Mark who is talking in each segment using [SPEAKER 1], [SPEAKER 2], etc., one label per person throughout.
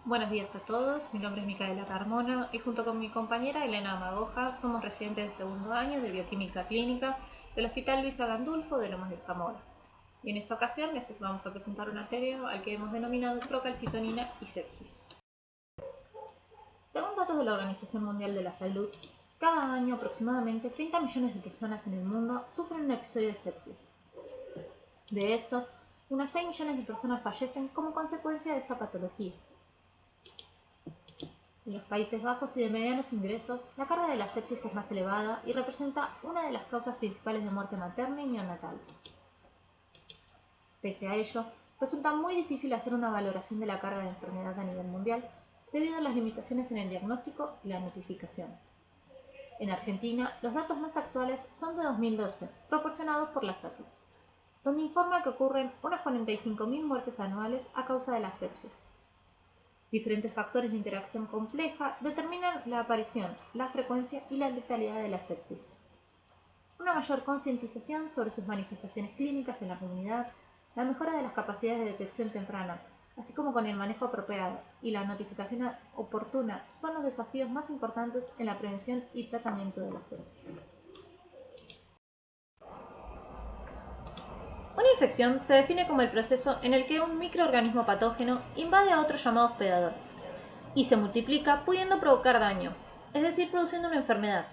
[SPEAKER 1] Buenos días a todos, mi nombre es Micaela Carmona y junto con mi compañera Elena Magoja somos residentes de segundo año de Bioquímica Clínica del Hospital Luisa Gandulfo de Lomas de Zamora. Y en esta ocasión les vamos a presentar un arterio al que hemos denominado procalcitonina y sepsis. Según datos de la Organización Mundial de la Salud, cada año aproximadamente 30 millones de personas en el mundo sufren un episodio de sepsis. De estos, unas 6 millones de personas fallecen como consecuencia de esta patología. En los Países Bajos y de medianos ingresos, la carga de la sepsis es más elevada y representa una de las causas principales de muerte materna y neonatal. Pese a ello, resulta muy difícil hacer una valoración de la carga de enfermedad a nivel mundial debido a las limitaciones en el diagnóstico y la notificación. En Argentina, los datos más actuales son de 2012, proporcionados por la SATU, donde informa que ocurren unas 45.000 muertes anuales a causa de la sepsis. Diferentes factores de interacción compleja determinan la aparición, la frecuencia y la letalidad de la sepsis. Una mayor concientización sobre sus manifestaciones clínicas en la comunidad, la mejora de las capacidades de detección temprana, así como con el manejo apropiado y la notificación oportuna son los desafíos más importantes en la prevención y tratamiento de la sepsis. Una infección se define como el proceso en el que un microorganismo patógeno invade a otro llamado hospedador y se multiplica pudiendo provocar daño, es decir, produciendo una enfermedad.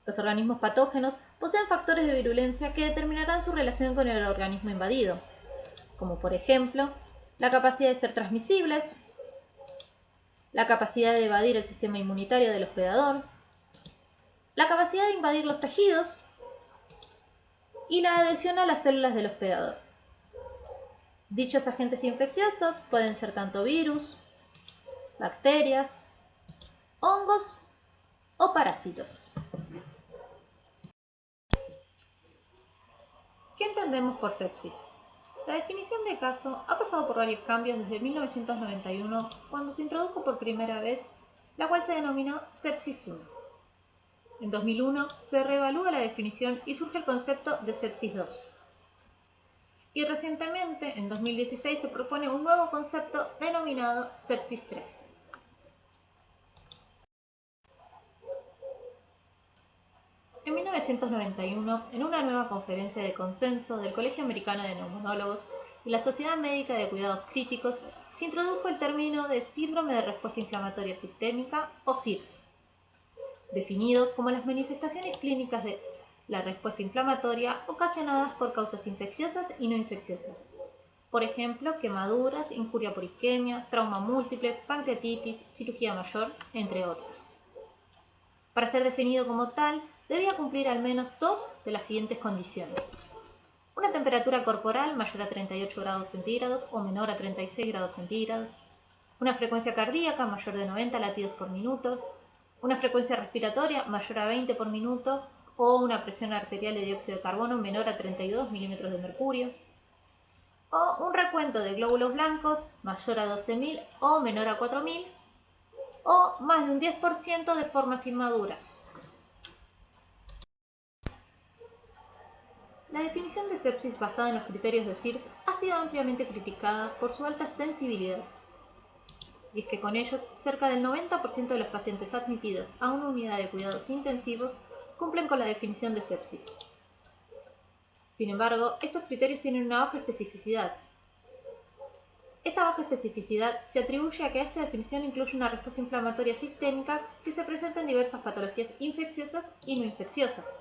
[SPEAKER 1] Los organismos patógenos poseen factores de virulencia que determinarán su relación con el organismo invadido, como por ejemplo, la capacidad de ser transmisibles, la capacidad de evadir el sistema inmunitario del hospedador, la capacidad de invadir los tejidos y la adhesión a las células del hospedador. Dichos agentes infecciosos pueden ser tanto virus, bacterias, hongos o parásitos. ¿Qué entendemos por sepsis? La definición de caso ha pasado por varios cambios desde 1991, cuando se introdujo por primera vez, la cual se denominó sepsis 1. En 2001 se reevalúa la definición y surge el concepto de sepsis 2. Y recientemente, en 2016, se propone un nuevo concepto denominado sepsis 3. En 1991, en una nueva conferencia de consenso del Colegio Americano de Neumonólogos y la Sociedad Médica de Cuidados Críticos, se introdujo el término de síndrome de respuesta inflamatoria sistémica o SIRS, definido como las manifestaciones clínicas de la respuesta inflamatoria ocasionadas por causas infecciosas y no infecciosas. Por ejemplo, quemaduras, injuria por isquemia, trauma múltiple, pancreatitis, cirugía mayor, entre otras. Para ser definido como tal, debía cumplir al menos 2 de las siguientes condiciones. Una temperatura corporal mayor a 38 grados centígrados o menor a 36 grados centígrados. Una frecuencia cardíaca mayor de 90 latidos por minuto. Una frecuencia respiratoria mayor a 20 por minuto o una presión arterial de dióxido de carbono menor a 32 milímetros de mercurio. O un recuento de glóbulos blancos mayor a 12.000 o menor a 4.000. O más de un 10% de formas inmaduras. La definición de sepsis basada en los criterios de SIRS ha sido ampliamente criticada por su alta sensibilidad. Y es que con ellos, cerca del 90% de los pacientes admitidos a una unidad de cuidados intensivos cumplen con la definición de sepsis. Sin embargo, estos criterios tienen una baja especificidad. Esta baja especificidad se atribuye a que esta definición incluye una respuesta inflamatoria sistémica que se presenta en diversas patologías infecciosas y no infecciosas,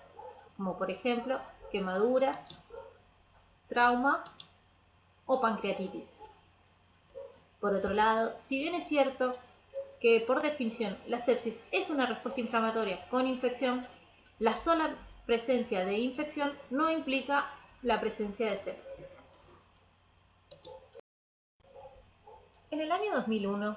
[SPEAKER 1] como por ejemplo quemaduras, trauma o pancreatitis. Por otro lado, si bien es cierto que por definición la sepsis es una respuesta inflamatoria con infección, la sola presencia de infección no implica la presencia de sepsis. En el año 2001,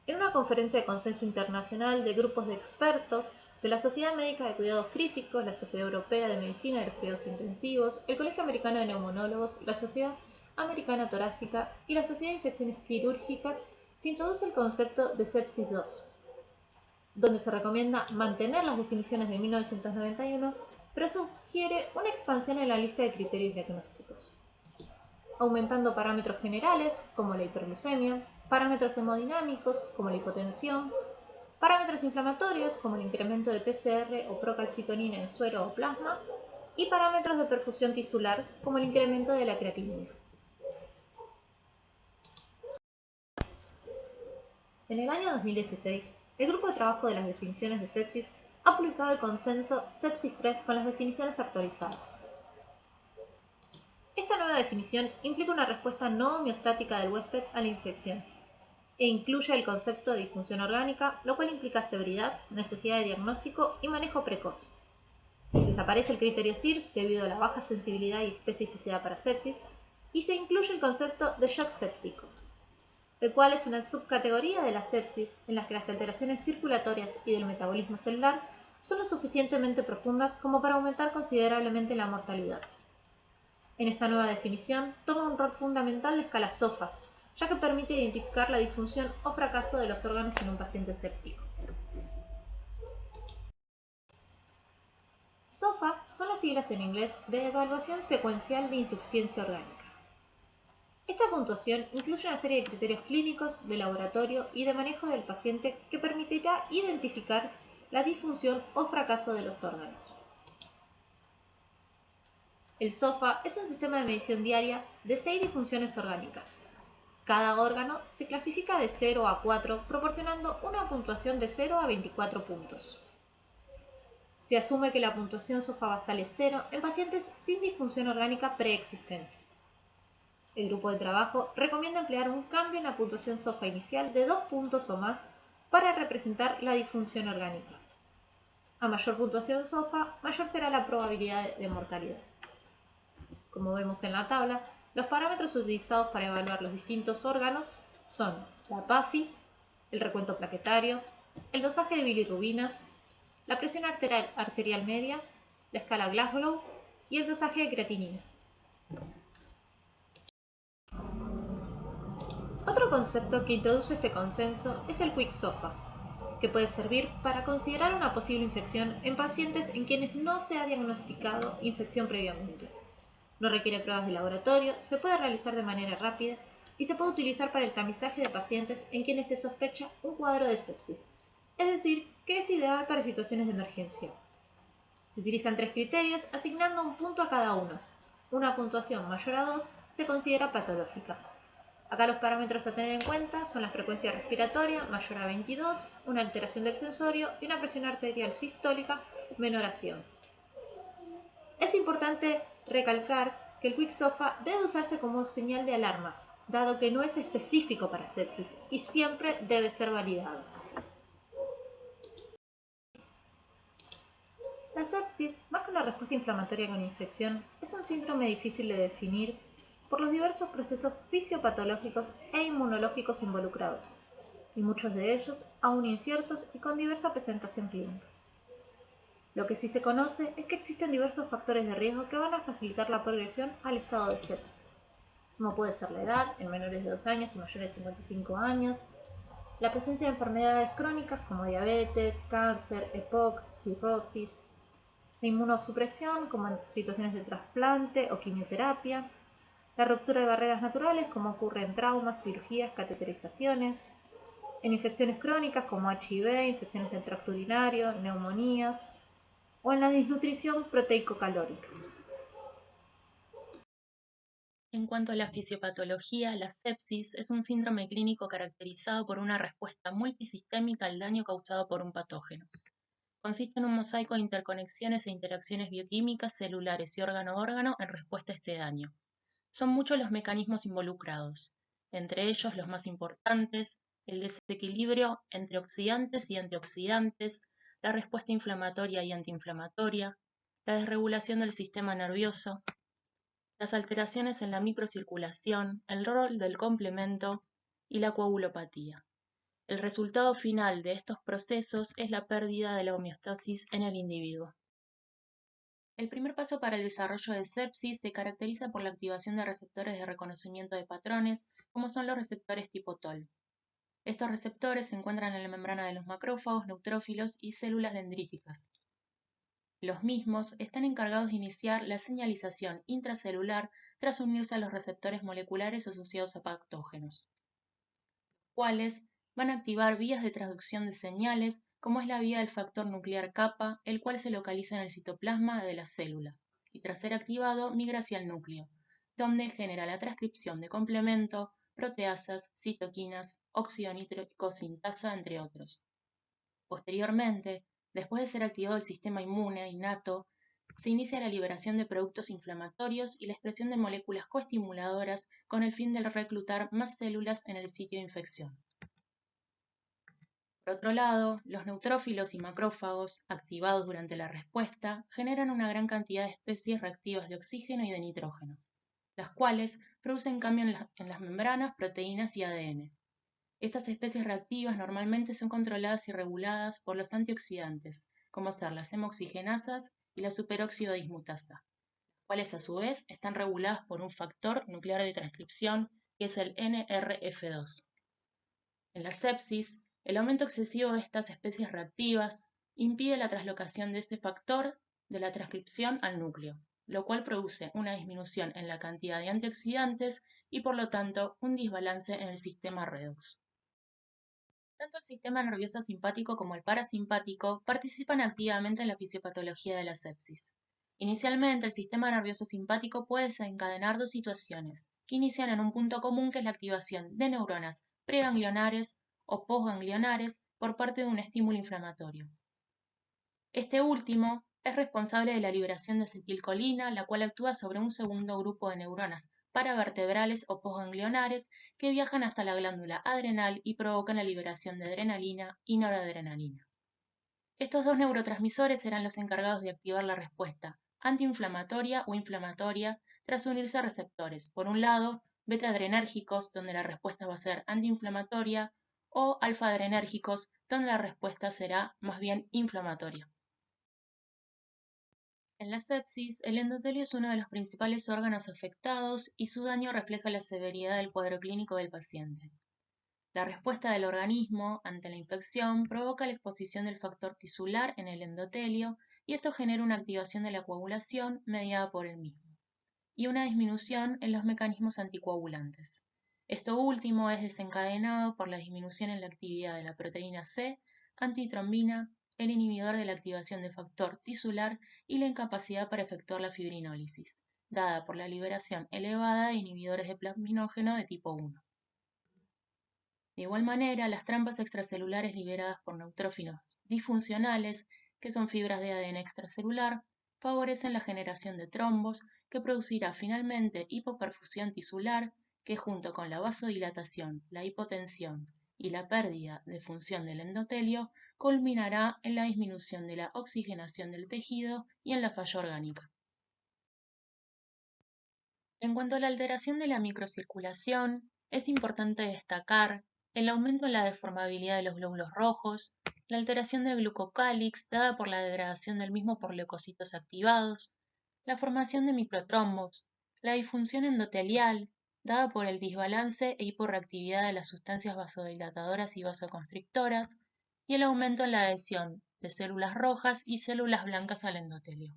[SPEAKER 1] en una conferencia de consenso internacional de grupos de expertos de la Sociedad Médica de Cuidados Críticos, la Sociedad Europea de Medicina de los Cuidados Intensivos, el Colegio Americano de Neumonólogos, la Sociedad Americana Torácica y la Sociedad de Infecciones Quirúrgicas, se introduce el concepto de sepsis 2, donde se recomienda mantener las definiciones de 1991, pero sugiere una expansión en la lista de criterios diagnósticos, aumentando parámetros generales como la hiperglucemia, parámetros hemodinámicos como la hipotensión, parámetros inflamatorios como el incremento de PCR o procalcitonina en suero o plasma, y parámetros de perfusión tisular como el incremento de la creatinina. En el año 2016, el grupo de trabajo de las definiciones de sepsis ha publicado el consenso Sepsis 3 con las definiciones actualizadas. Esta nueva definición implica una respuesta no homeostática del huésped a la infección e incluye el concepto de disfunción orgánica, lo cual implica severidad, necesidad de diagnóstico y manejo precoz. Desaparece el criterio SIRS debido a la baja sensibilidad y especificidad para sepsis y se incluye el concepto de shock séptico, el cual es una subcategoría de la sepsis en la que las alteraciones circulatorias y del metabolismo celular son lo suficientemente profundas como para aumentar considerablemente la mortalidad. En esta nueva definición toma un rol fundamental la escala SOFA, ya que permite identificar la disfunción o fracaso de los órganos en un paciente séptico. SOFA son las siglas en inglés de Evaluación Secuencial de Insuficiencia Orgánica. Esta puntuación incluye una serie de criterios clínicos, de laboratorio y de manejo del paciente que permitirá identificar la disfunción o fracaso de los órganos. El SOFA es un sistema de medición diaria de 6 disfunciones orgánicas. Cada órgano se clasifica de 0 a 4, proporcionando una puntuación de 0 a 24 puntos. Se asume que la puntuación SOFA basal es 0 en pacientes sin disfunción orgánica preexistente. El grupo de trabajo recomienda emplear un cambio en la puntuación SOFA inicial de 2 puntos o más para representar la disfunción orgánica. A mayor puntuación SOFA, mayor será la probabilidad de mortalidad. Como vemos en la tabla, los parámetros utilizados para evaluar los distintos órganos son la PAFI, el recuento plaquetario, el dosaje de bilirrubinas, la presión arterial media, la escala Glasgow y el dosaje de creatinina. Otro concepto que introduce este consenso es el Quick SOFA, que puede servir para considerar una posible infección en pacientes en quienes no se ha diagnosticado infección previamente. No requiere pruebas de laboratorio, se puede realizar de manera rápida y se puede utilizar para el tamizaje de pacientes en quienes se sospecha un cuadro de sepsis, es decir, que es ideal para situaciones de emergencia. Se utilizan 3 criterios asignando un punto a cada uno. Una puntuación mayor a 2 se considera patológica. Acá los parámetros a tener en cuenta son la frecuencia respiratoria mayor a 22, una alteración del sensorio y una presión arterial sistólica menor a 100. Es importante recalcar que el Quick SOFA debe usarse como señal de alarma, dado que no es específico para sepsis y siempre debe ser validado. La sepsis, más que una respuesta inflamatoria con infección, es un síndrome difícil de definir por los diversos procesos fisiopatológicos e inmunológicos involucrados, y muchos de ellos aún inciertos y con diversa presentación clínica. Lo que sí se conoce es que existen diversos factores de riesgo que van a facilitar la progresión al estado de sepsis, como puede ser la edad, en menores de 2 años y mayores de 55 años, la presencia de enfermedades crónicas como diabetes, cáncer, EPOC, cirrosis, la inmunosupresión como en situaciones de trasplante o quimioterapia, la ruptura de barreras naturales como ocurre en traumas, cirugías, cateterizaciones, en infecciones crónicas como HIV, infecciones del tracto urinario, neumonías, o en la desnutrición proteico-calórica.
[SPEAKER 2] En cuanto a la fisiopatología, la sepsis es un síndrome clínico caracterizado por una respuesta multisistémica al daño causado por un patógeno. Consiste en un mosaico de interconexiones e interacciones bioquímicas, celulares y órgano-órgano en respuesta a este daño. Son muchos los mecanismos involucrados, entre ellos los más importantes, el desequilibrio entre oxidantes y antioxidantes, la respuesta inflamatoria y antiinflamatoria, la desregulación del sistema nervioso, las alteraciones en la microcirculación, el rol del complemento y la coagulopatía. El resultado final de estos procesos es la pérdida de la homeostasis en el individuo. El primer paso para el desarrollo de sepsis se caracteriza por la activación de receptores de reconocimiento de patrones, como son los receptores tipo TOL. Estos receptores se encuentran en la membrana de los macrófagos, neutrófilos y células dendríticas. Los mismos están encargados de iniciar la señalización intracelular tras unirse a los receptores moleculares asociados a patógenos. cuales van a activar vías de traducción de señales, como es la vía del factor nuclear kappa, el cual se localiza en el citoplasma de la célula, y tras ser activado migra hacia el núcleo, donde genera la transcripción de complemento, proteasas, citoquinas, óxido nítrico sintasa, entre otros. Posteriormente, después de ser activado el sistema inmune innato, se inicia la liberación de productos inflamatorios y la expresión de moléculas coestimuladoras con el fin de reclutar más células en el sitio de infección. Por otro lado, los neutrófilos y macrófagos, activados durante la respuesta, generan una gran cantidad de especies reactivas de oxígeno y de nitrógeno, las cuales producen cambios en las membranas, proteínas y ADN. Estas especies reactivas normalmente son controladas y reguladas por los antioxidantes, como ser las hemoxigenasas y la superóxido dismutasa, las cuales a su vez están reguladas por un factor nuclear de transcripción que es el NRF2. En la sepsis, el aumento excesivo de estas especies reactivas impide la traslocación de este factor de la transcripción al núcleo, lo cual produce una disminución en la cantidad de antioxidantes y por lo tanto un desbalance en el sistema redox. Tanto el sistema nervioso simpático como el parasimpático participan activamente en la fisiopatología de la sepsis. Inicialmente, el sistema nervioso simpático puede desencadenar dos situaciones, que inician en un punto común que es la activación de neuronas preganglionares o postganglionares por parte de un estímulo inflamatorio. Este último es responsable de la liberación de acetilcolina, la cual actúa sobre un segundo grupo de neuronas paravertebrales o postganglionares que viajan hasta la glándula adrenal y provocan la liberación de adrenalina y noradrenalina. Estos dos neurotransmisores serán los encargados de activar la respuesta antiinflamatoria o inflamatoria tras unirse a receptores, por un lado, beta-adrenérgicos, donde la respuesta va a ser antiinflamatoria, o alfa-adrenérgicos, donde la respuesta será más bien inflamatoria. En la sepsis, el endotelio es uno de los principales órganos afectados y su daño refleja la severidad del cuadro clínico del paciente. La respuesta del organismo ante la infección provoca la exposición del factor tisular en el endotelio y esto genera una activación de la coagulación mediada por el mismo y una disminución en los mecanismos anticoagulantes. Esto último es desencadenado por la disminución en la actividad de la proteína C, antitrombina, el inhibidor de la activación de factor tisular y la incapacidad para efectuar la fibrinólisis, dada por la liberación elevada de inhibidores de plasminógeno de tipo 1. De igual manera, las trampas extracelulares liberadas por neutrófilos disfuncionales, que son fibras de ADN extracelular, favorecen la generación de trombos, que producirá finalmente hipoperfusión tisular, que junto con la vasodilatación, la hipotensión y la pérdida de función del endotelio, culminará en la disminución de la oxigenación del tejido y en la falla orgánica. En cuanto a la alteración de la microcirculación, es importante destacar el aumento en la deformabilidad de los glóbulos rojos, la alteración del glucocálix dada por la degradación del mismo por leucocitos activados, la formación de microtrombos, la disfunción endotelial dada por el desbalance e hiporreactividad de las sustancias vasodilatadoras y vasoconstrictoras, y el aumento en la adhesión de células rojas y células blancas al endotelio.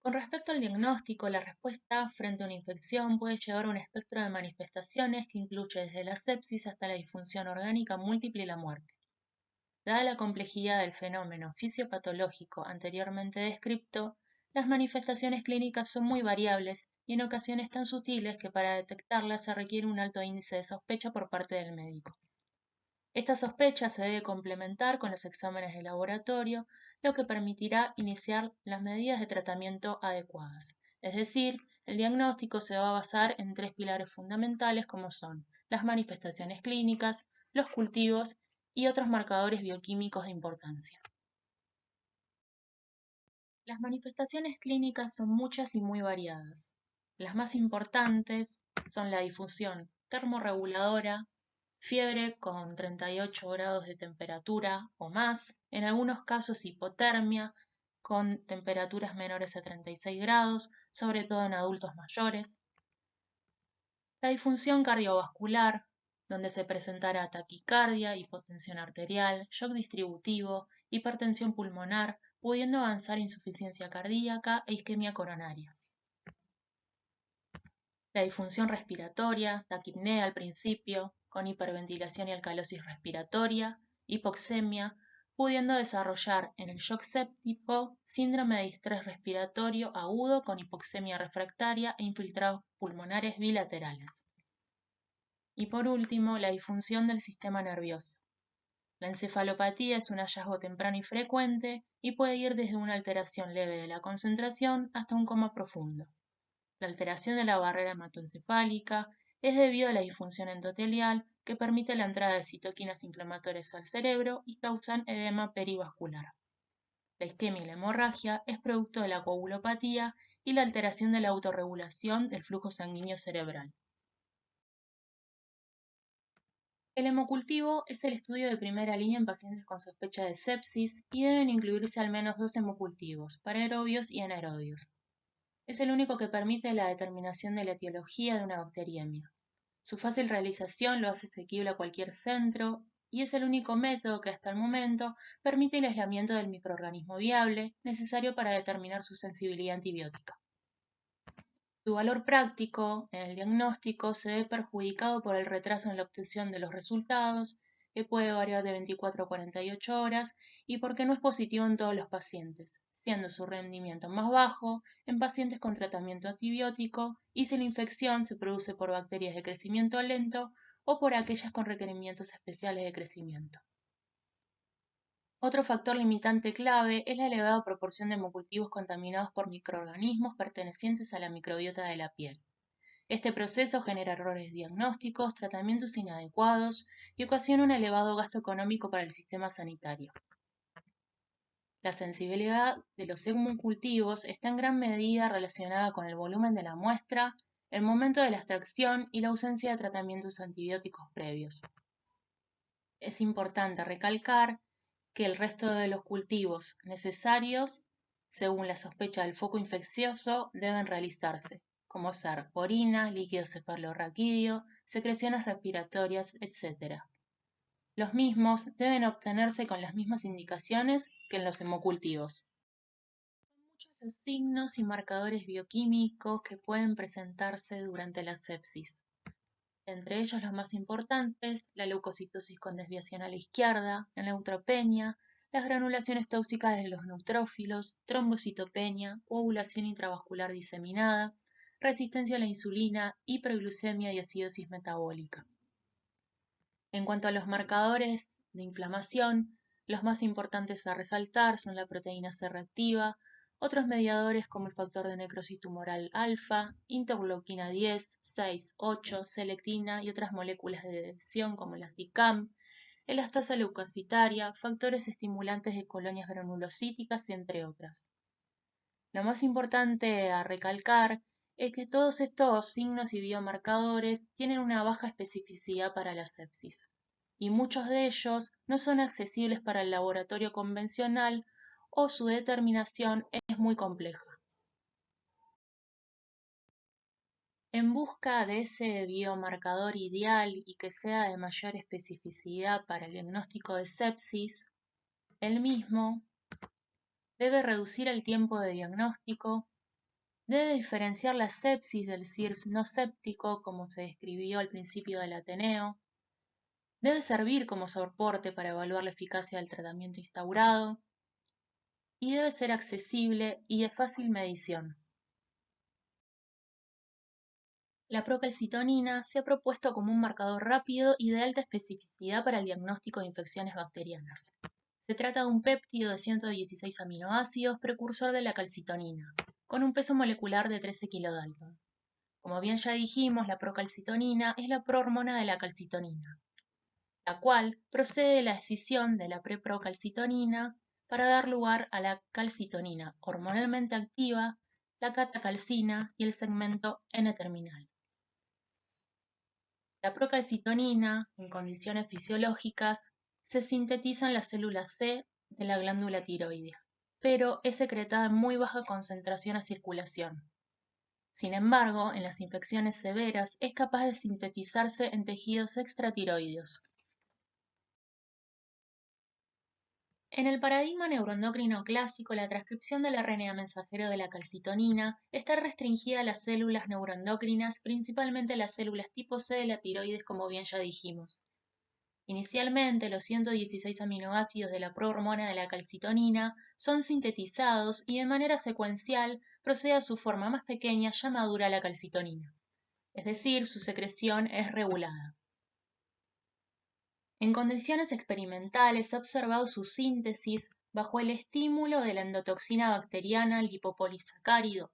[SPEAKER 2] Con respecto al diagnóstico, la respuesta frente a una infección puede llevar a un espectro de manifestaciones que incluye desde la sepsis hasta la disfunción orgánica múltiple y la muerte. Dada la complejidad del fenómeno fisiopatológico anteriormente descrito, las manifestaciones clínicas son muy variables y en ocasiones tan sutiles que para detectarlas se requiere un alto índice de sospecha por parte del médico. Esta sospecha se debe complementar con los exámenes de laboratorio, lo que permitirá iniciar las medidas de tratamiento adecuadas. Es decir, el diagnóstico se va a basar en tres pilares fundamentales como son las manifestaciones clínicas, los cultivos y otros marcadores bioquímicos de importancia. Las manifestaciones clínicas son muchas y muy variadas. Las más importantes son la difusión termorreguladora, fiebre con 38 grados de temperatura o más, en algunos casos hipotermia con temperaturas menores a 36 grados, sobre todo en adultos mayores. La disfunción cardiovascular, donde se presentará taquicardia, hipotensión arterial, shock distributivo, hipertensión pulmonar, pudiendo avanzar insuficiencia cardíaca e isquemia coronaria. la disfunción respiratoria, taquipnea al principio, con hiperventilación y alcalosis respiratoria, hipoxemia, pudiendo desarrollar en el shock séptico síndrome de distrés respiratorio agudo con hipoxemia refractaria e infiltrados pulmonares bilaterales. Y por último, la disfunción del sistema nervioso. La encefalopatía es un hallazgo temprano y frecuente y puede ir desde una alteración leve de la concentración hasta un coma profundo. La alteración de la barrera hematoencefálica es debido a la disfunción endotelial que permite la entrada de citoquinas inflamatorias al cerebro y causan edema perivascular. La isquemia y la hemorragia es producto de la coagulopatía y la alteración de la autorregulación del flujo sanguíneo cerebral. El hemocultivo es el estudio de primera línea en pacientes con sospecha de sepsis y deben incluirse al menos 2 hemocultivos, para aerobios y anaerobios. Es el único que permite la determinación de la etiología de una bacteriemia. Su fácil realización lo hace asequible a cualquier centro y es el único método que hasta el momento permite el aislamiento del microorganismo viable necesario para determinar su sensibilidad antibiótica. Su valor práctico en el diagnóstico se ve perjudicado por el retraso en la obtención de los resultados, que puede variar de 24 a 48 horas, y porque no es positivo en todos los pacientes, siendo su rendimiento más bajo en pacientes con tratamiento antibiótico y si la infección se produce por bacterias de crecimiento lento o por aquellas con requerimientos especiales de crecimiento. Otro factor limitante clave es la elevada proporción de hemocultivos contaminados por microorganismos pertenecientes a la microbiota de la piel. Este proceso genera errores diagnósticos, tratamientos inadecuados y ocasiona un elevado gasto económico para el sistema sanitario. La sensibilidad de los hemocultivos está en gran medida relacionada con el volumen de la muestra, el momento de la extracción y la ausencia de tratamientos antibióticos previos. Es importante recalcar que el resto de los cultivos necesarios, según la sospecha del foco infeccioso, deben realizarse, como ser orina, líquido cefalorraquídeo, secreciones respiratorias, etc. Los mismos deben obtenerse con las mismas indicaciones que en los hemocultivos. Son muchos los signos y marcadores bioquímicos que pueden presentarse durante la sepsis. Entre ellos los más importantes, la leucocitosis con desviación a la izquierda, la neutropenia, las granulaciones tóxicas de los neutrófilos, trombocitopenia, coagulación intravascular diseminada, resistencia a la insulina, hiperglucemia y acidosis metabólica. En cuanto a los marcadores de inflamación, los más importantes a resaltar son la proteína C reactiva, otros mediadores como el factor de necrosis tumoral alfa, interleuquina 10, 6, 8, selectina y otras moléculas de adhesión como la CICAM, elastasa leucocitaria, factores estimulantes de colonias granulocíticas, entre otras. Lo más importante a recalcar es que todos estos signos y biomarcadores tienen una baja especificidad para la sepsis, y muchos de ellos no son accesibles para el laboratorio convencional o su determinación es muy compleja. En busca de ese biomarcador ideal y que sea de mayor especificidad para el diagnóstico de sepsis, el mismo debe reducir el tiempo de diagnóstico, debe diferenciar la sepsis del SIRS no séptico, como se describió al principio del Ateneo, debe servir como soporte para evaluar la eficacia del tratamiento instaurado y debe ser accesible y de fácil medición. La procalcitonina se ha propuesto como un marcador rápido y de alta especificidad para el diagnóstico de infecciones bacterianas. Se trata de un péptido de 116 aminoácidos precursor de la calcitonina, con un peso molecular de 13 kilodalton. Como bien ya dijimos, la procalcitonina es la prohormona de la calcitonina, la cual procede de la escisión de la preprocalcitonina para dar lugar a la calcitonina hormonalmente activa, la catacalcina y el segmento N-terminal. La procalcitonina, en condiciones fisiológicas, se sintetiza en las células C de la glándula tiroidea, pero es secretada en muy baja concentración a circulación. Sin embargo, en las infecciones severas es capaz de sintetizarse en tejidos extratiroideos. En el paradigma neuroendocrino clásico, la transcripción del RNA mensajero de la calcitonina está restringida a las células neuroendocrinas, principalmente las células tipo C de la tiroides, como bien ya dijimos. Inicialmente, los 116 aminoácidos de la prohormona de la calcitonina son sintetizados y de manera secuencial procede a su forma más pequeña ya madura la calcitonina, es decir, su secreción es regulada. En condiciones experimentales se ha observado su síntesis bajo el estímulo de la endotoxina bacteriana lipopolisacárido.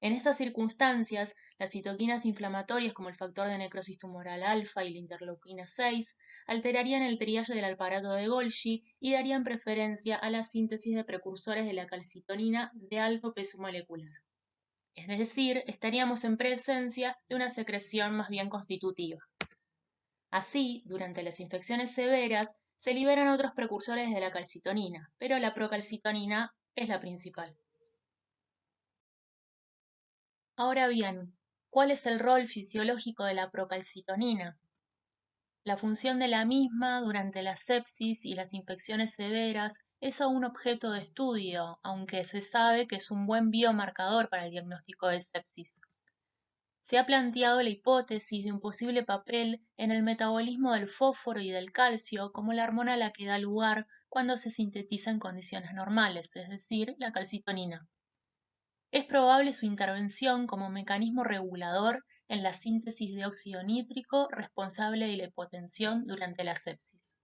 [SPEAKER 2] En estas circunstancias, las citoquinas inflamatorias como el factor de necrosis tumoral alfa y la interleuquina 6 alterarían el triaje del aparato de Golgi y darían preferencia a la síntesis de precursores de la calcitonina de alto peso molecular. Es decir, estaríamos en presencia de una secreción más bien constitutiva. Así, durante las infecciones severas, se liberan otros precursores de la calcitonina, pero la procalcitonina es la principal. Ahora bien, ¿cuál es el rol fisiológico de la procalcitonina? La función de la misma durante la sepsis y las infecciones severas es aún objeto de estudio, aunque se sabe que es un buen biomarcador para el diagnóstico de sepsis. Se ha planteado la hipótesis de un posible papel en el metabolismo del fósforo y del calcio como la hormona a la que da lugar cuando se sintetiza en condiciones normales, es decir, la calcitonina. Es probable su intervención como mecanismo regulador en la síntesis de óxido nítrico responsable de la hipotensión durante la sepsis.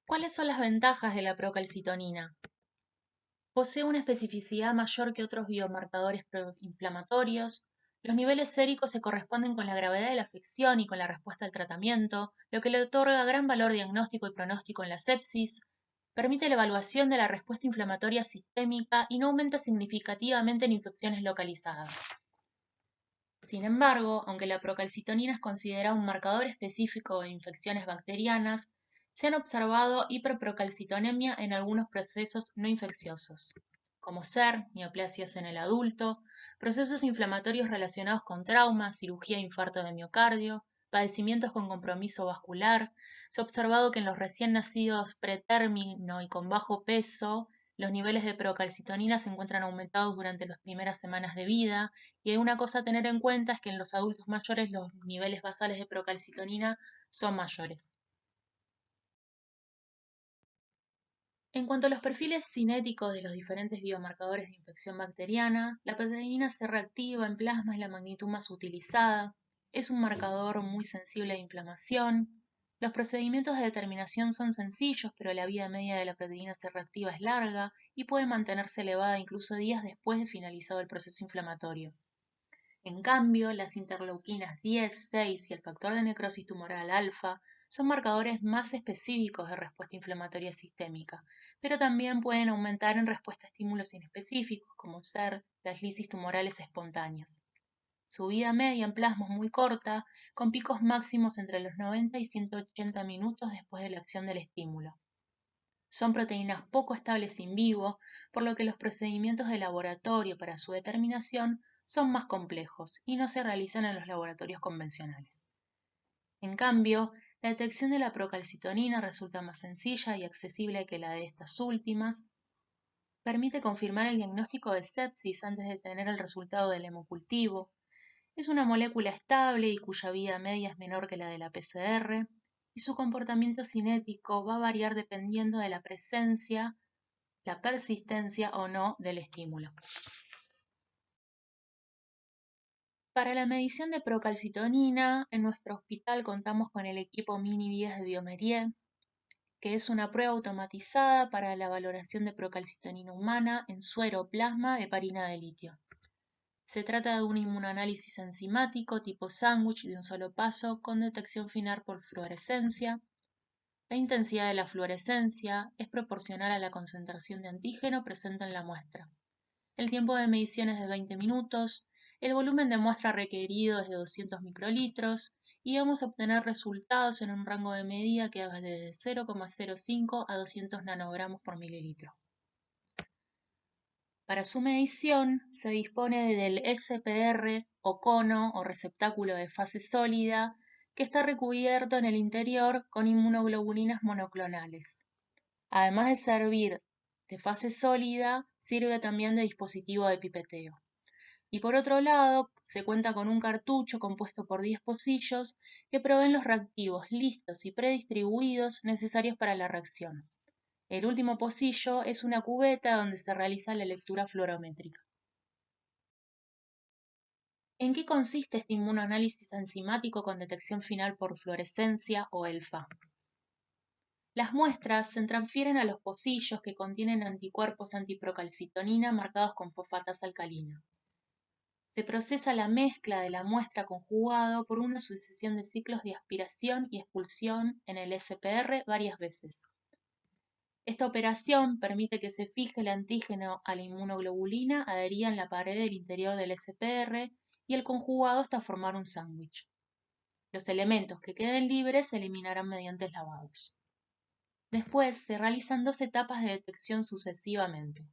[SPEAKER 2] ¿Cuáles son las ventajas de la procalcitonina? Posee una especificidad mayor que otros biomarcadores proinflamatorios. Los niveles séricos se corresponden con la gravedad de la afección y con la respuesta al tratamiento, lo que le otorga gran valor diagnóstico y pronóstico en la sepsis. Permite la evaluación de la respuesta inflamatoria sistémica y no aumenta significativamente en infecciones localizadas. Sin embargo, aunque la procalcitonina es considerada un marcador específico de infecciones bacterianas, se han observado hiperprocalcitonemia en algunos procesos no infecciosos, como ser neoplasias en el adulto, procesos inflamatorios relacionados con trauma, cirugía e infarto de miocardio, padecimientos con compromiso vascular. Se ha observado que en los recién nacidos pretérmino y con bajo peso, los niveles de procalcitonina se encuentran aumentados durante las primeras semanas de vida, y hay una cosa a tener en cuenta es que en los adultos mayores los niveles basales de procalcitonina son mayores. En cuanto a los perfiles cinéticos de los diferentes biomarcadores de infección bacteriana, la proteína C reactiva en plasma es la magnitud más utilizada, es un marcador muy sensible a inflamación. Los procedimientos de determinación son sencillos, pero la vida media de la proteína C reactiva es larga y puede mantenerse elevada incluso días después de finalizado el proceso inflamatorio. En cambio, las interleuquinas 10, 6 y el factor de necrosis tumoral alfa son marcadores más específicos de respuesta inflamatoria sistémica, pero también pueden aumentar en respuesta a estímulos inespecíficos, como ser las lisis tumorales espontáneas. Su vida media en plasma es muy corta, con picos máximos entre los 90 y 180 minutos después de la acción del estímulo. Son proteínas poco estables in vivo, por lo que los procedimientos de laboratorio para su determinación son más complejos y no se realizan en los laboratorios convencionales. En cambio, la detección de la procalcitonina resulta más sencilla y accesible que la de estas últimas. Permite confirmar el diagnóstico de sepsis antes de tener el resultado del hemocultivo. Es una molécula estable y cuya vida media es menor que la de la PCR, y su comportamiento cinético va a variar dependiendo de la presencia, la persistencia o no del estímulo. Para la medición de procalcitonina, en nuestro hospital contamos con el equipo Mini Vías de Biomerie, que es una prueba automatizada para la valoración de procalcitonina humana en suero o plasma de heparina de litio. Se trata de un inmunoanálisis enzimático tipo sándwich de un solo paso con detección final por fluorescencia. La intensidad de la fluorescencia es proporcional a la concentración de antígeno presente en la muestra. El tiempo de medición es de 20 minutos, el volumen de muestra requerido es de 200 microlitros y vamos a obtener resultados en un rango de medida que va desde 0,05 a 200 nanogramos por mililitro. Para su medición se dispone del SPR o cono o receptáculo de fase sólida, que está recubierto en el interior con inmunoglobulinas monoclonales. Además de servir de fase sólida, sirve también de dispositivo de pipeteo. Y por otro lado, se cuenta con un cartucho compuesto por 10 pocillos que proveen los reactivos listos y predistribuidos necesarios para la reacción. El último pocillo es una cubeta donde se realiza la lectura fluorométrica. ¿En qué consiste este inmunoanálisis enzimático con detección final por fluorescencia o ELFA? Las muestras se transfieren a los pocillos que contienen anticuerpos antiprocalcitonina marcados con fosfatasa alcalina. Se procesa la mezcla de la muestra con jugado por una sucesión de ciclos de aspiración y expulsión en el SPR varias veces. Esta operación permite que se fije el antígeno a la inmunoglobulina adherida en la pared del interior del SPR y el conjugado hasta formar un sándwich. Los elementos que queden libres se eliminarán mediante lavados. Después se realizan 2 etapas de detección sucesivamente.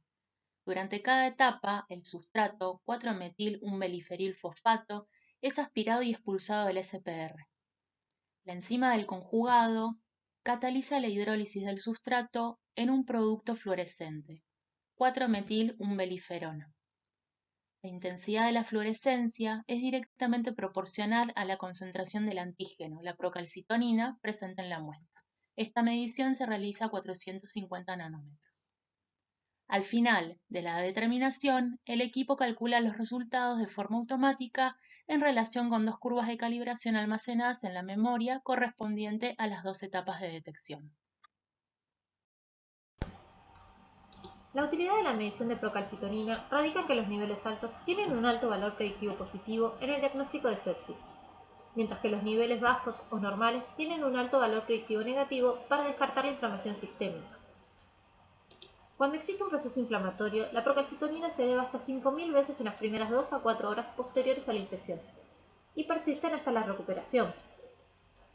[SPEAKER 2] Durante cada etapa, el sustrato 4-metil-1-beliferil fosfato es aspirado y expulsado del SPR. La enzima del conjugado cataliza la hidrólisis del sustrato en un producto fluorescente, 4-metil-1-beliferona. La intensidad de la fluorescencia es directamente proporcional a la concentración del antígeno, la procalcitonina, presente en la muestra. Esta medición se realiza a 450 nanómetros. Al final de la determinación, el equipo calcula los resultados de forma automática en relación con 2 curvas de calibración almacenadas en la memoria correspondiente a las 2 etapas de detección.
[SPEAKER 1] La utilidad de la medición de procalcitonina radica en que los niveles altos tienen un alto valor predictivo positivo en el diagnóstico de sepsis, mientras que los niveles bajos o normales tienen un alto valor predictivo negativo para descartar la inflamación sistémica. Cuando existe un proceso inflamatorio, la procalcitonina se eleva hasta 5.000 veces en las primeras 2 a 4 horas posteriores a la infección y persisten hasta la recuperación.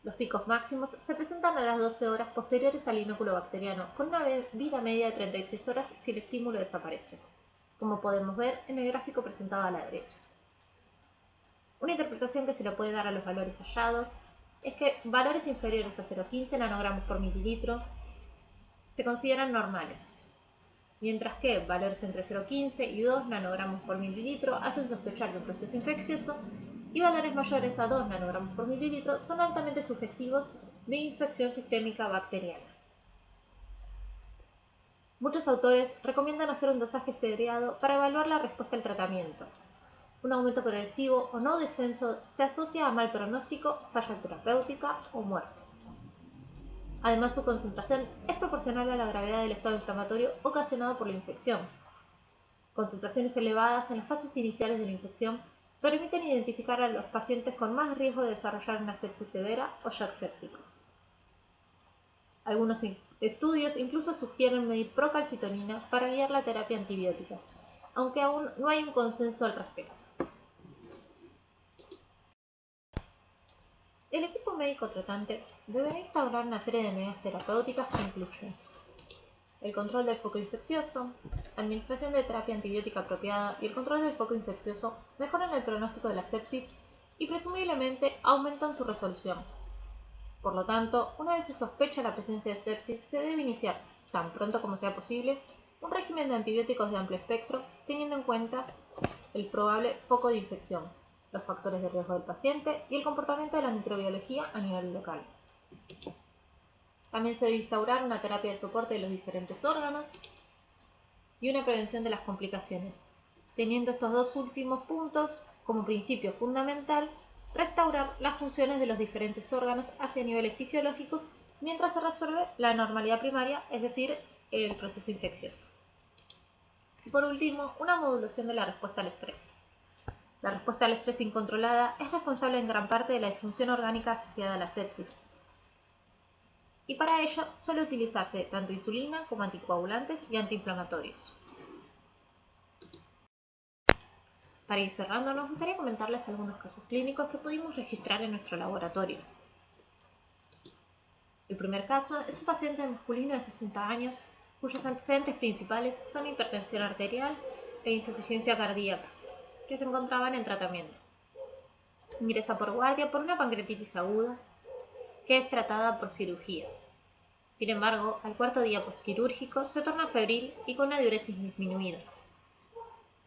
[SPEAKER 1] Los picos máximos se presentan a las 12 horas posteriores al inóculo bacteriano, con una vida media de 36 horas si el estímulo desaparece, como podemos ver en el gráfico presentado a la derecha. Una interpretación que se le puede dar a los valores hallados es que valores inferiores a 0,15 nanogramos por mililitro se consideran normales, mientras que valores entre 0,15 y 2 nanogramos por mililitro hacen sospechar de un proceso infeccioso y valores mayores a 2 nanogramos por mililitro son altamente sugestivos de infección sistémica bacteriana. Muchos autores recomiendan hacer un dosaje seriado para evaluar la respuesta al tratamiento. Un aumento progresivo o no descenso se asocia a mal pronóstico, falla terapéutica o muerte. Además, su concentración es proporcional a la gravedad del estado inflamatorio ocasionado por la infección. Concentraciones elevadas en las fases iniciales de la infección permiten identificar a los pacientes con más riesgo de desarrollar una sepsis severa o shock séptico. Algunos estudios incluso sugieren medir procalcitonina para guiar la terapia antibiótica, aunque aún no hay un consenso al respecto. El equipo médico tratante deberá instaurar una serie de medidas terapéuticas que incluyen el control del foco infeccioso, administración de terapia antibiótica apropiada y el control del foco infeccioso mejoran el pronóstico de la sepsis y presumiblemente aumentan su resolución. Por lo tanto, una vez se sospecha la presencia de sepsis, se debe iniciar, tan pronto como sea posible, un régimen de antibióticos de amplio espectro, teniendo en cuenta el probable foco de infección, los factores de riesgo del paciente y el comportamiento de la microbiología a nivel local. También se debe instaurar una terapia de soporte de los diferentes órganos y una prevención de las complicaciones, teniendo estos 2 últimos puntos como principio fundamental, restaurar las funciones de los diferentes órganos hacia niveles fisiológicos mientras se resuelve la normalidad primaria, es decir, el proceso infeccioso. Y por último, una modulación de la respuesta al estrés. La respuesta al estrés incontrolada es responsable en gran parte de la disfunción orgánica asociada a la sepsis, y para ello suele utilizarse tanto insulina como anticoagulantes y antiinflamatorios. Para ir cerrando, nos gustaría comentarles algunos casos clínicos que pudimos registrar en nuestro laboratorio. El primer caso es un paciente masculino de 60 años cuyos antecedentes principales son hipertensión arterial e insuficiencia cardíaca, que se encontraban en tratamiento. Ingresa por guardia por una pancreatitis aguda que es tratada por cirugía. Sin embargo, al cuarto día postquirúrgico se torna febril y con una diuresis disminuida.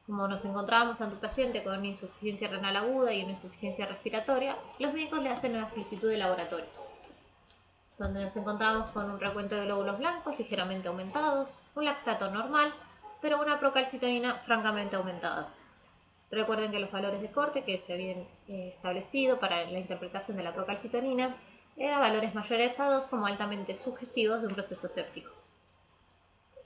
[SPEAKER 1] Como nos encontrábamos ante un paciente con una insuficiencia renal aguda y una insuficiencia respiratoria, los médicos le hacen una solicitud de laboratorios, donde nos encontramos con un recuento de glóbulos blancos ligeramente aumentados, un lactato normal, pero una procalcitonina francamente aumentada. Recuerden que los valores de corte que se habían establecido para la interpretación de la procalcitonina eran valores mayores a 2 como altamente sugestivos de un proceso séptico.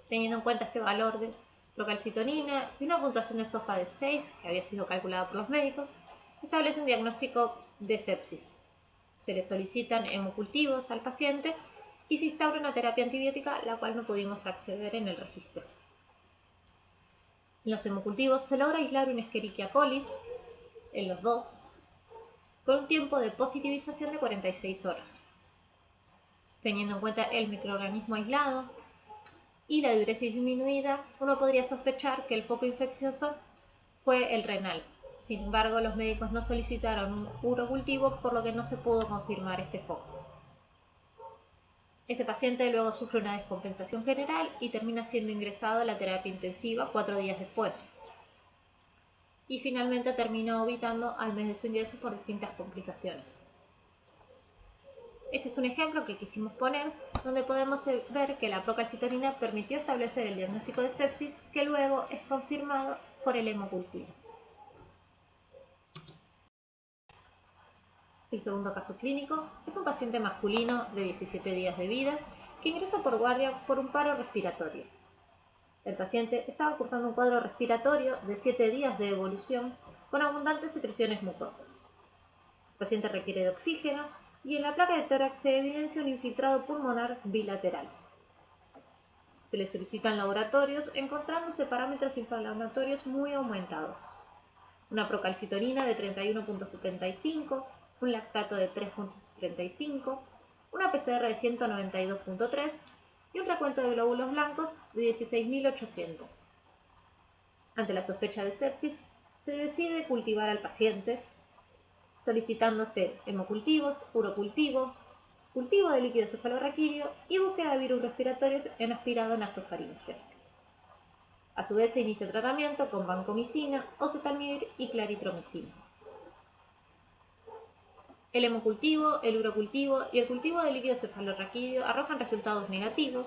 [SPEAKER 1] Teniendo en cuenta este valor de procalcitonina y una puntuación de SOFA de 6, que había sido calculada por los médicos, se establece un diagnóstico de sepsis. Se le solicitan hemocultivos al paciente y se instaura una terapia antibiótica, la cual no pudimos acceder en el registro. En los hemocultivos se logra aislar una Escherichia coli en los dos, con un tiempo de positivización de 46 horas. Teniendo en cuenta el microorganismo aislado y la diuresis disminuida, uno podría sospechar que el foco infeccioso fue el renal. Sin embargo, los médicos no solicitaron un urocultivo, por lo que no se pudo confirmar este foco. Este paciente luego sufre una descompensación general y termina siendo ingresado a la terapia intensiva 4 días después. Y finalmente terminó habitando al mes de su ingreso por distintas complicaciones. Este es un ejemplo que quisimos poner, donde podemos ver que la procalcitonina permitió establecer el diagnóstico de sepsis, que luego es confirmado por el hemocultivo. El segundo caso clínico es un paciente masculino de 17 días de vida que ingresa por guardia por un paro respiratorio. El paciente estaba cursando un cuadro respiratorio de 7 días de evolución con abundantes secreciones mucosas. El paciente requiere de oxígeno y en la placa de tórax se evidencia un infiltrado pulmonar bilateral. Se le solicitan laboratorios encontrándose parámetros inflamatorios muy aumentados. Una procalcitonina de 31.75, un lactato de 3.35, una PCR de 192.3 y un recuento de glóbulos blancos de 16.800. Ante la sospecha de sepsis, se decide cultivar al paciente, solicitándose hemocultivos, urocultivo, cultivo de líquido cefalorraquídeo y búsqueda de virus respiratorios en aspirado nasofaríngeo. A su vez se inicia tratamiento con vancomicina, oseltamivir y claritromicina. El hemocultivo, el urocultivo y el cultivo de líquido cefalorraquídeo arrojan resultados negativos,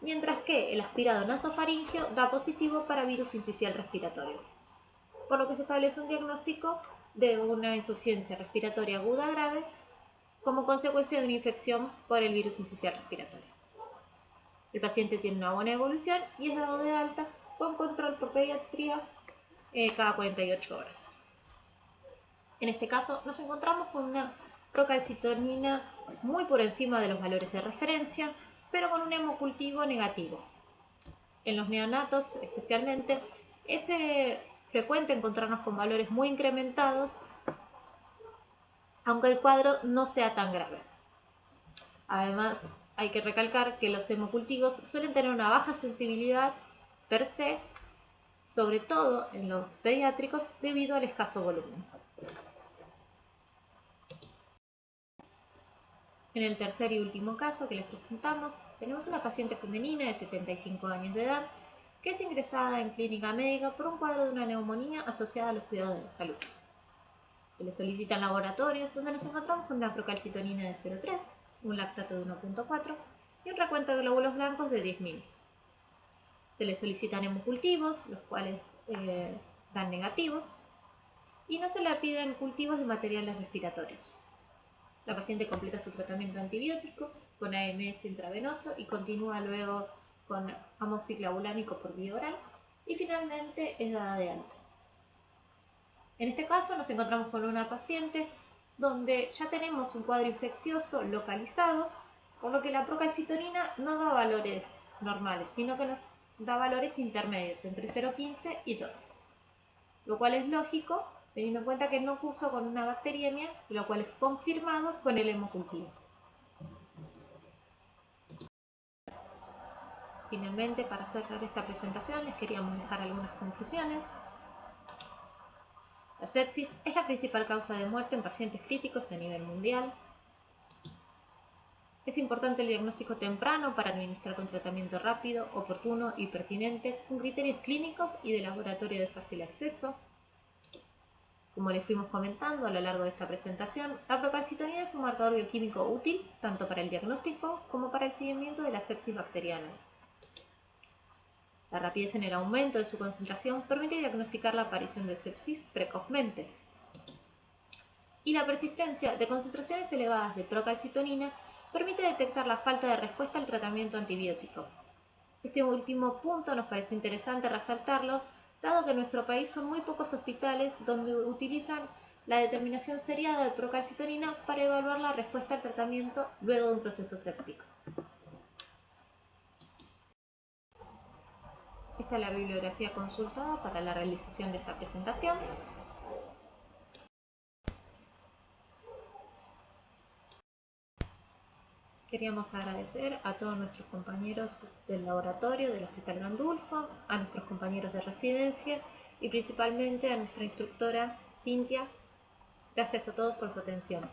[SPEAKER 1] mientras que el aspirado nasofaríngeo da positivo para virus sincicial respiratorio, por lo que se establece un diagnóstico de una insuficiencia respiratoria aguda grave como consecuencia de una infección por el virus sincicial respiratorio. El paciente tiene una buena evolución y es dado de alta con control por pediatría cada 48 horas. En este caso nos encontramos con una procalcitonina muy por encima de los valores de referencia, pero con un hemocultivo negativo. En los neonatos especialmente es frecuente encontrarnos con valores muy incrementados, aunque el cuadro no sea tan grave. Además, hay que recalcar que los hemocultivos suelen tener una baja sensibilidad per se, sobre todo en los pediátricos, debido al escaso volumen. En el tercer y último caso que les presentamos, tenemos una paciente femenina de 75 años de edad que es ingresada en clínica médica por un cuadro de una neumonía asociada a los cuidados de la salud. Se le solicitan laboratorios donde nos encontramos con una procalcitonina de 0,3, un lactato de 1,4 y un recuento de glóbulos blancos de 10.000. Se le solicitan hemocultivos, los cuales dan negativos, y no se le piden cultivos de materiales respiratorios. La paciente completa su tratamiento antibiótico con AMS intravenoso y continúa luego con amoxiclavulánico por vía oral y finalmente es dada de alta. En este caso nos encontramos con una paciente donde ya tenemos un cuadro infeccioso localizado, por lo que la procalcitonina no da valores normales, sino que nos da valores intermedios entre 0,15 y 2, lo cual es lógico teniendo en cuenta que no cursó con una bacteriemia, lo cual es confirmado con el hemocultivo. Finalmente, para cerrar esta presentación, les queríamos dejar algunas conclusiones. La sepsis es la principal causa de muerte en pacientes críticos a nivel mundial. Es importante el diagnóstico temprano para administrar un tratamiento rápido, oportuno y pertinente con criterios clínicos y de laboratorio de fácil acceso. Como les fuimos comentando a lo largo de esta presentación, la procalcitonina es un marcador bioquímico útil tanto para el diagnóstico como para el seguimiento de la sepsis bacteriana. La rapidez en el aumento de su concentración permite diagnosticar la aparición de sepsis precozmente. Y la persistencia de concentraciones elevadas de procalcitonina permite detectar la falta de respuesta al tratamiento antibiótico. Este último punto nos parece interesante resaltarlo, dado que en nuestro país son muy pocos hospitales donde utilizan la determinación seriada de procalcitonina para evaluar la respuesta al tratamiento luego de un proceso séptico. Esta es la bibliografía consultada para la realización de esta presentación. Queríamos agradecer a todos nuestros compañeros del laboratorio del Hospital Gandulfo, a nuestros compañeros de residencia y principalmente a nuestra instructora Cintia. Gracias a todos por su atención.